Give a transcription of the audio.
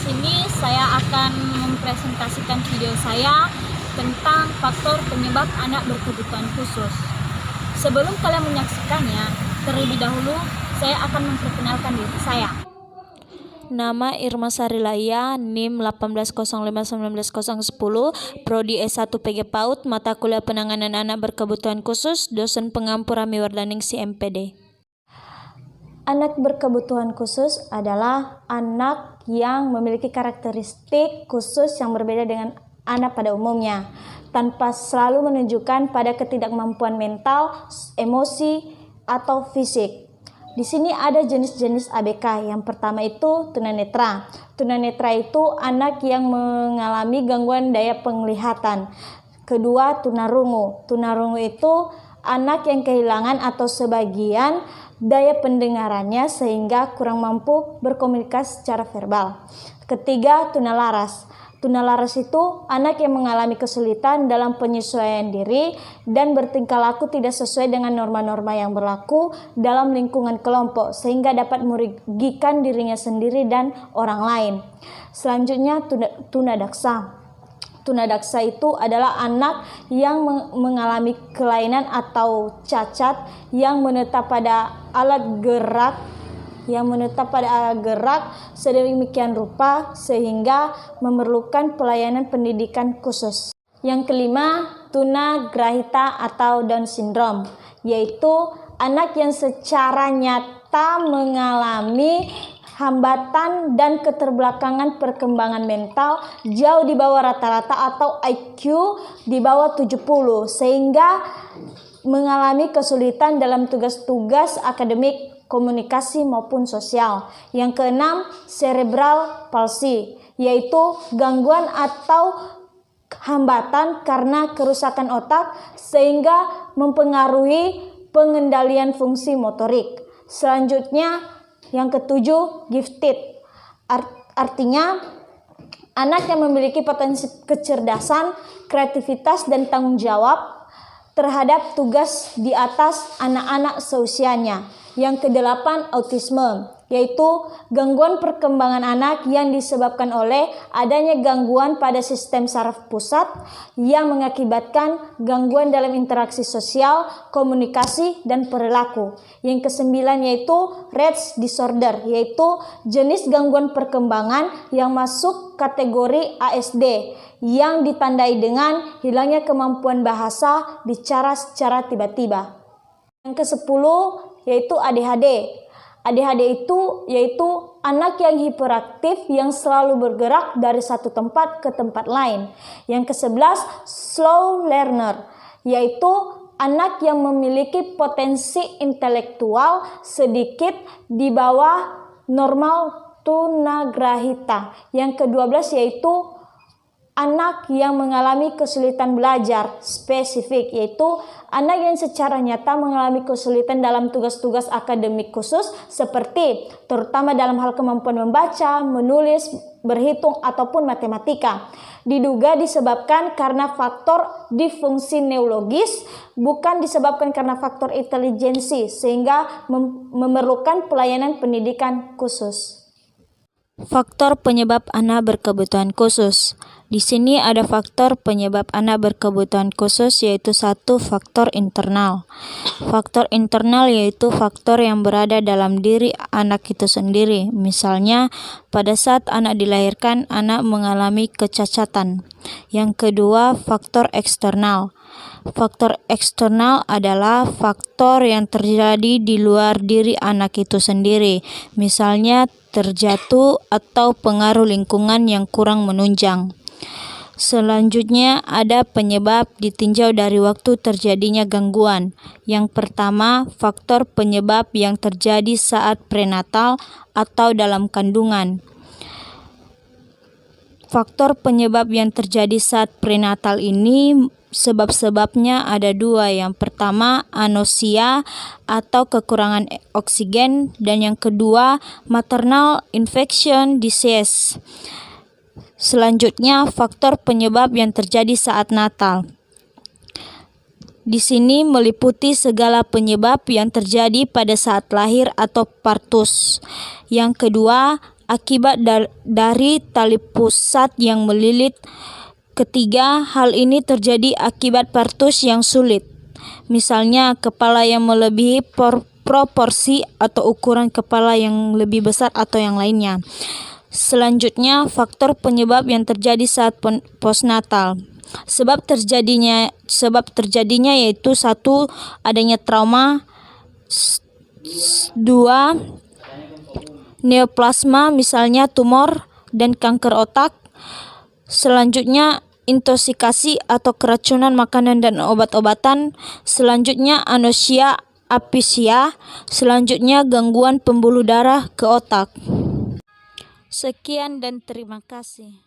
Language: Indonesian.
sini saya akan mempresentasikan video saya tentang faktor penyebab anak berkebutuhan khusus. Sebelum kalian menyaksikannya, terlebih dahulu saya akan memperkenalkan diri saya. Nama Irma Sarilaya, NIM 18051910, Prodi S1 PG PAUD, mata kuliah penanganan anak berkebutuhan khusus, dosen pengampu Rami Wardaningsi MPD. Anak berkebutuhan khusus adalah anak yang memiliki karakteristik khusus yang berbeda dengan anak pada umumnya, tanpa selalu menunjukkan pada ketidakmampuan mental, emosi, atau fisik. Di sini ada jenis-jenis ABK. Yang pertama itu tunanetra. Tunanetra itu anak yang mengalami gangguan daya penglihatan. Kedua, tunarungu. Tunarungu itu anak yang kehilangan atau sebagian daya pendengarannya sehingga kurang mampu berkomunikasi secara verbal. Ketiga, tunalaras. Tunalaras itu anak yang mengalami kesulitan dalam penyesuaian diri dan bertingkah laku tidak sesuai dengan norma-norma yang berlaku dalam lingkungan kelompok sehingga dapat merugikan dirinya sendiri dan orang lain. Selanjutnya, tunadaksa. Tunadaksa itu adalah anak yang mengalami kelainan atau cacat yang menetap pada alat gerak sedemikian rupa sehingga memerlukan pelayanan pendidikan khusus. Yang kelima, tunagrahita atau Down syndrome, yaitu anak yang secara nyata mengalami hambatan dan keterbelakangan perkembangan mental jauh di bawah rata-rata atau IQ di bawah 70 sehingga mengalami kesulitan dalam tugas-tugas akademik, komunikasi maupun sosial. Yang keenam, cerebral palsy, yaitu gangguan atau hambatan karena kerusakan otak sehingga mempengaruhi pengendalian fungsi motorik. Selanjutnya, yang ketujuh, gifted. Artinya, anak yang memiliki potensi kecerdasan, kreativitas, dan tanggung jawab terhadap tugas di atas anak-anak seusianya. Yang kedelapan, autisme, yaitu gangguan perkembangan anak yang disebabkan oleh adanya gangguan pada sistem saraf pusat yang mengakibatkan gangguan dalam interaksi sosial, komunikasi, dan perilaku. Yang kesembilan yaitu Rett disorder, yaitu jenis gangguan perkembangan yang masuk kategori ASD yang ditandai dengan hilangnya kemampuan bahasa bicara secara tiba-tiba. Yang kesepuluh yaitu ADHD. ADHD itu yaitu anak yang hiperaktif yang selalu bergerak dari satu tempat ke tempat lain. Yang ke-11, slow learner, yaitu anak yang memiliki potensi intelektual sedikit di bawah normal tunagrahita. Yang ke-12 yaitu anak yang mengalami kesulitan belajar spesifik, yaitu anak yang secara nyata mengalami kesulitan dalam tugas-tugas akademik khusus seperti terutama dalam hal kemampuan membaca, menulis, berhitung, ataupun matematika. Diduga disebabkan karena faktor disfungsi neurologis, bukan disebabkan karena faktor intelijensi, sehingga memerlukan pelayanan pendidikan khusus. Faktor penyebab anak berkebutuhan khusus. Di sini ada faktor penyebab anak berkebutuhan khusus, yaitu satu, faktor internal. Faktor internal yaitu faktor yang berada dalam diri anak itu sendiri. Misalnya, pada saat anak dilahirkan, anak mengalami kecacatan. Yang kedua, faktor eksternal. Faktor eksternal adalah faktor yang terjadi di luar diri anak itu sendiri, misalnya terjatuh atau pengaruh lingkungan yang kurang menunjang. Selanjutnya ada penyebab ditinjau dari waktu terjadinya gangguan. Yang pertama, faktor penyebab yang terjadi saat prenatal atau dalam kandungan. Faktor penyebab yang terjadi saat prenatal ini sebab-sebabnya ada dua. Yang pertama, anosia atau kekurangan oksigen, dan yang kedua, maternal infection disease. Selanjutnya, faktor penyebab yang terjadi saat natal. Di sini meliputi segala penyebab yang terjadi pada saat lahir atau partus. Yang kedua, akibat dari tali pusat yang melilit. Ketiga, hal ini terjadi akibat partus yang sulit. Misalnya, kepala yang melebihi proporsi atau ukuran kepala yang lebih besar atau yang lainnya. Selanjutnya, faktor penyebab yang terjadi saat postnatal. Sebab terjadinya yaitu 1. Adanya trauma, 2. Neoplasma, misalnya tumor dan kanker otak. Selanjutnya, intoxikasi atau keracunan makanan dan obat-obatan. Selanjutnya, anosia apisia. Selanjutnya, gangguan pembuluh darah ke otak. Sekian dan terima kasih.